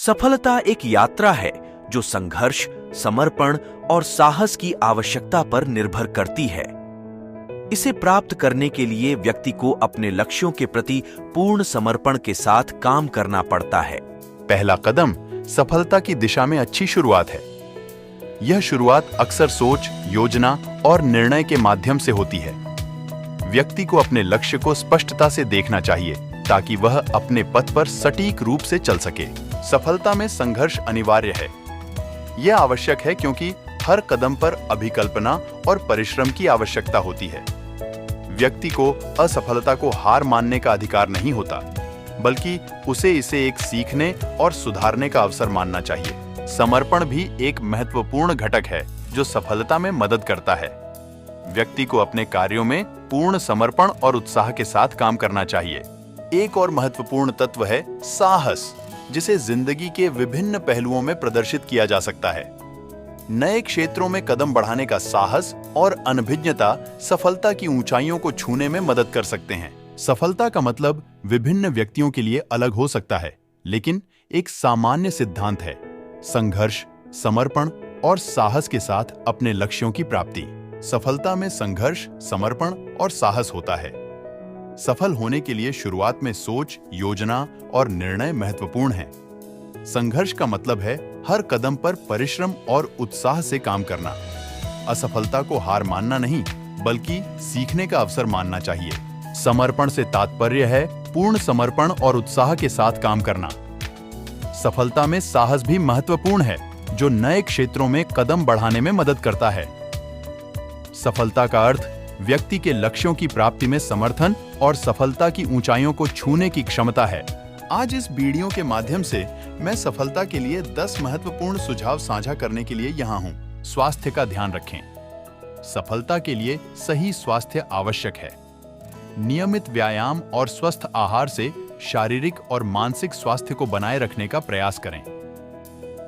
सफलता एक यात्रा है जो संघर्ष, समर्पण और साहस की आवश्यकता पर निर्भर करती है। इसे प्राप्त करने के लिए व्यक्ति को अपने लक्ष्यों के प्रति पूर्ण समर्पण के साथ काम करना पड़ता है। पहला कदम सफलता की दिशा में अच्छी शुरुआत है। यह शुरुआत अक्सर सोच, योजना और निर्णय के माध्यम से होती है। व्यक्ति को अपने लक्ष्य को स्पष्टता से देखना चाहिए ताकि वह अपने पथ पर सटीक रूप से चल सके। सफलता में संघर्ष अनिवार्य है। यह आवश्यक है क्योंकि हर कदम पर अभिकल्पना और परिश्रम की आवश्यकता होती है। व्यक्ति को असफलता को हार मानने का अधिकार नहीं होता, बल्कि इसे एक सीखने और सुधारने का अवसर मानना चाहिए। समर्पण भी एक महत्वपूर्ण घटक है जो सफलता में मदद करता है। व्यक्ति को अपने कार्यों में पूर्ण समर्पण और उत्साह के साथ काम करना चाहिए। एक और महत्वपूर्ण तत्व है साहस, जिसे जिंदगी के विभिन्न पहलुओं में प्रदर्शित किया जा सकता है। नए क्षेत्रों में कदम बढ़ाने का साहस और अनभिज्ञता सफलता की ऊंचाइयों को छूने में मदद कर सकते हैं। सफलता का मतलब विभिन्न व्यक्तियों के लिए अलग हो सकता है, लेकिन एक सामान्य सिद्धांत है: संघर्ष, समर्पण और साहस के साथ अपने लक्ष्यों की प्राप्ति। सफलता में संघर्ष, समर्पण और साहस होता है। सफल होने के लिए शुरुआत में सोच, योजना और निर्णय महत्वपूर्ण हैं। संघर्ष का मतलब है हर कदम पर परिश्रम और उत्साह से काम करना। असफलता को हार मानना नहीं, बल्कि सीखने का अवसर मानना चाहिए। समर्पण से तात्पर्य है पूर्ण समर्पण और उत्साह के साथ काम करना। सफलता में साहस भी महत्वपूर्ण है, जो नए क्षेत्रों में कदम बढ़ाने में मदद करता है। सफलता का अर्थ व्यक्ति के लक्ष्यों की प्राप्ति में समर्थन और सफलता की ऊंचाइयों को छूने की क्षमता है। आज इस वीडियो के माध्यम से मैं सफलता के लिए 10 महत्वपूर्ण सुझाव साझा करने के लिए यहाँ हूँ। स्वास्थ्य का ध्यान रखें। सफलता के लिए सही स्वास्थ्य आवश्यक है। नियमित व्यायाम और स्वस्थ आहार से शारीरिक और मानसिक स्वास्थ्य को बनाए रखने का प्रयास करें।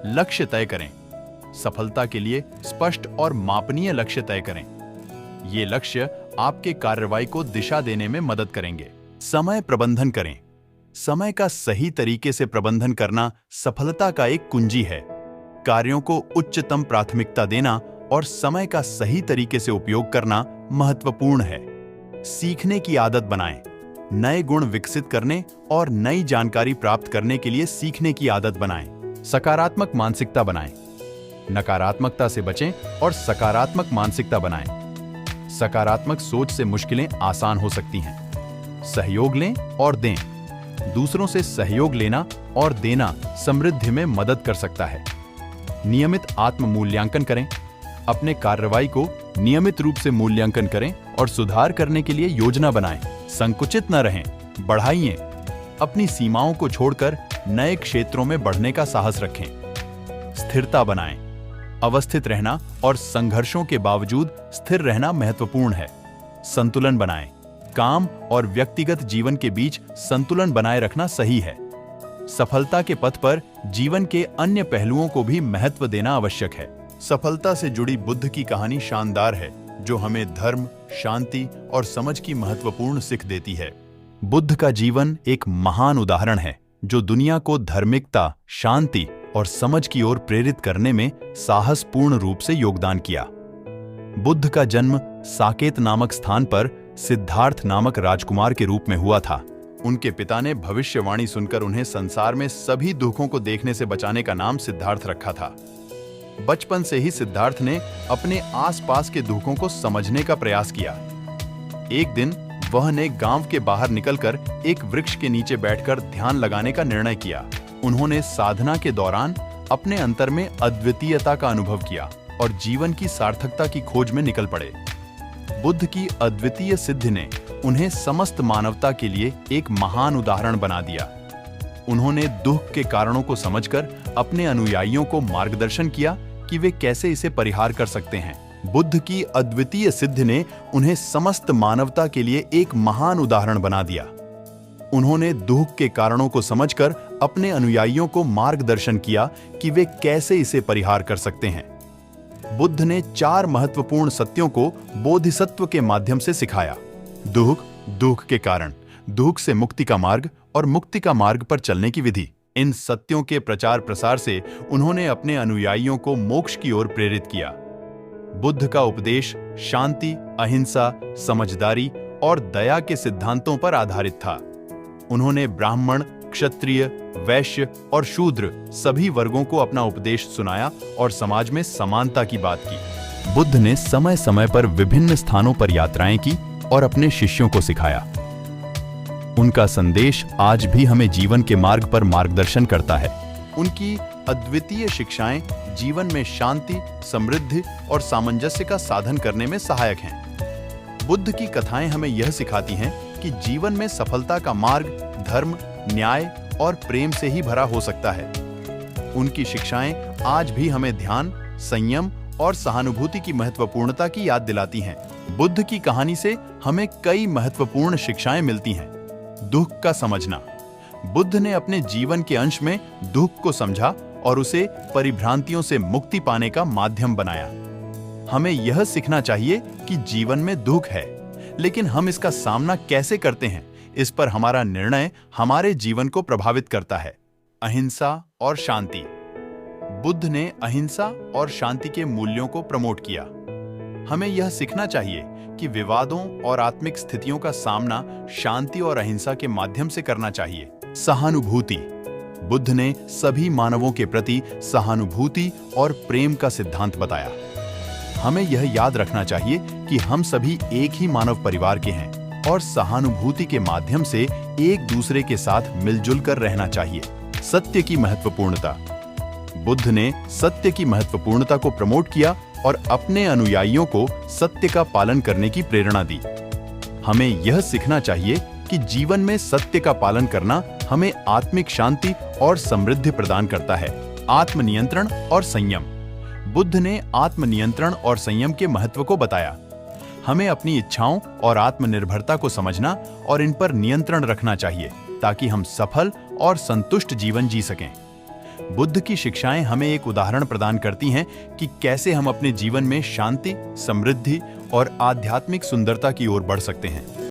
लक्ष्य तय करें। सफलता के लिए स्पष्ट और मापनीय लक्ष्य तय करें। ये लक्ष्य आपके कार्रवाई को दिशा देने में मदद करेंगे। समय प्रबंधन करें। समय का सही तरीके से प्रबंधन करना सफलता का एक कुंजी है। कार्यों को उच्चतम प्राथमिकता देना और समय का सही तरीके से उपयोग करना महत्वपूर्ण है। सीखने की आदत बनाएं। नए गुण विकसित करने और नई जानकारी प्राप्त करने के लिए सीखने की आदत बनाएं। सकारात्मक मानसिकता बनाएं। नकारात्मकता से बचें और सकारात्मक मानसिकता बनाएं। सकारात्मक सोच से मुश्किलें आसान हो सकती हैं। सहयोग लें और दें। दूसरों से सहयोग लेना और देना समृद्धि में मदद कर सकता है। नियमित आत्म मूल्यांकन करें। अपने कार्रवाई को नियमित रूप से मूल्यांकन करें और सुधार करने के लिए योजना बनाएं। संकुचित न रहें, बढ़ाइए। अपनी सीमाओं को छोड़कर नए क्षेत्रों में बढ़ने का साहस रखें। स्थिरता बनाएं। अवस्थित रहना और संघर्षों के बावजूद स्थिर रहना महत्वपूर्ण है। संतुलन बनाएं। काम और व्यक्तिगत जीवन के बीच संतुलन बनाए रखना सही है। सफलता के पथ पर जीवन के अन्य पहलुओं को भी महत्व देना आवश्यक है। सफलता से जुड़ी बुद्ध की कहानी शानदार है, जो हमें धर्म, शांति और समझ की महत्वपूर्ण सीख देती है। बुद्ध का जीवन एक महान उदाहरण है, जो दुनिया को धार्मिकता, शांति और समझ की ओर प्रेरित करने में साहसपूर्ण रूप से योगदान किया। बुद्ध का जन्म साकेत नामक स्थान पर सिद्धार्थ नामक राजकुमार के रूप में हुआ था। उनके पिता ने भविष्यवाणी सुनकर उन्हें संसार में सभी दुखों को देखने से बचाने का नाम सिद्धार्थ रखा था। बचपन से ही सिद्धार्थ ने अपने आसपास के दुखों को समझने का प्रयास किया। एक दिन वह ने गांव के बाहर निकलकर एक वृक्ष के नीचे बैठकर ध्यान लगाने का निर्णय किया। उन्होंने साधना के दौरान अपने अंतर में अद्वितीयता का अनुभव किया और जीवन की सार्थकता की खोज में निकल पड़े। बुद्ध की अद्वितीय सिद्धि ने उन्हें समस्त मानवता के लिए एक महान उदाहरण बना दिया। उन्होंने दुख के कारणों को समझकर अपने अनुयायियों को मार्गदर्शन किया कि वे कैसे इसे परिहार कर सकते हैं। बुद्ध की अद्वितीय सिद्धि ने उन्हें समस्त मानवता के लिए एक महान उदाहरण बना दिया। उन्होंने दुख के कारणों को समझकर अपने अनुयायियों को मार्गदर्शन किया कि वे कैसे इसे परिहार कर सकते हैं। बुद्ध ने 4 महत्वपूर्ण सत्यों को बोधिसत्व के माध्यम से सिखाया। दुख, दुख के कारण, दुख से मुक्ति का मार्ग और मुक्ति का मार्ग पर चलने की विधि। इन सत्यों के प्रचार प्रसार से उन्होंने अपने अनुयायियों को मोक्ष की ओर प्रेरित किया। बुद्ध का उपदेश शांति, अहिंसा, समझदारी और दया के सिद्धांतों पर आधारित था। उन्होंने ब्राह्मण, क्षत्रिय, वैश्य और शूद्र सभी वर्गों को अपना उपदेश सुनाया और समाज में समानता की बात की। बुद्ध ने समय समय पर विभिन्न स्थानों पर यात्राएं की और अपने शिष्यों को सिखाया। उनका संदेश आज भी हमें जीवन के मार्ग पर मार्गदर्शन करता है। उनकी अद्वितीय शिक्षाएं जीवन में शांति, समृद्धि और सामंजस्य का साधन करने में सहायक हैं। बुद्ध की कथाएं हमें यह सिखाती हैं कि जीवन में सफलता का मार्ग धर्म, न्याय और प्रेम से ही भरा हो सकता है। उनकी शिक्षाएं आज भी हमें ध्यान, संयम और सहानुभूति की महत्वपूर्णता की याद दिलाती हैं। बुद्ध की कहानी से हमें कई महत्वपूर्ण शिक्षाएं मिलती हैं। दुख का समझना। बुद्ध ने अपने जीवन के अंश में दुख को समझा और उसे परिभ्रांतियों से मुक्ति पाने का माध्यम बनाया। हमें यह सीखना चाहिए कि जीवन में दुख है, लेकिन हम इसका सामना कैसे करते हैं, इस पर हमारा निर्णय हमारे जीवन को प्रभावित करता है। अहिंसा और शांति। बुद्ध ने अहिंसा और शांति के मूल्यों को प्रमोट किया। हमें यह सीखना चाहिए कि विवादों और आत्मिक स्थितियों का सामना शांति और अहिंसा के माध्यम से करना चाहिए। सहानुभूति। बुद्ध ने सभी मानवों के प्रति सहानुभूति और प्रेम का सिद्धांत बताया। हमें यह याद रखना चाहिए कि हम सभी एक ही मानव परिवार के हैं और सहानुभूति के माध्यम से एक दूसरे के साथ मिलजुल कर रहना चाहिए। सत्य की महत्वपूर्णता। बुद्ध ने सत्य की महत्वपूर्णता को प्रमोट किया और अपने अनुयायियों को सत्य का पालन करने की प्रेरणा दी। हमें यह सीखना चाहिए कि जीवन में सत्य का पालन करना हमें आत्मिक शांति और समृद्धि प्रदान करता है। आत्मनियंत्रण और संयम। बुद्ध ने आत्मनियंत्रण और संयम के महत्व को बताया। हमें अपनी इच्छाओं और आत्मनिर्भरता को समझना और इन पर नियंत्रण रखना चाहिए ताकि हम सफल और संतुष्ट जीवन जी सकें। बुद्ध की शिक्षाएं हमें एक उदाहरण प्रदान करती हैं कि कैसे हम अपने जीवन में शांति, समृद्धि और आध्यात्मिक सुंदरता की ओर बढ़ सकते हैं।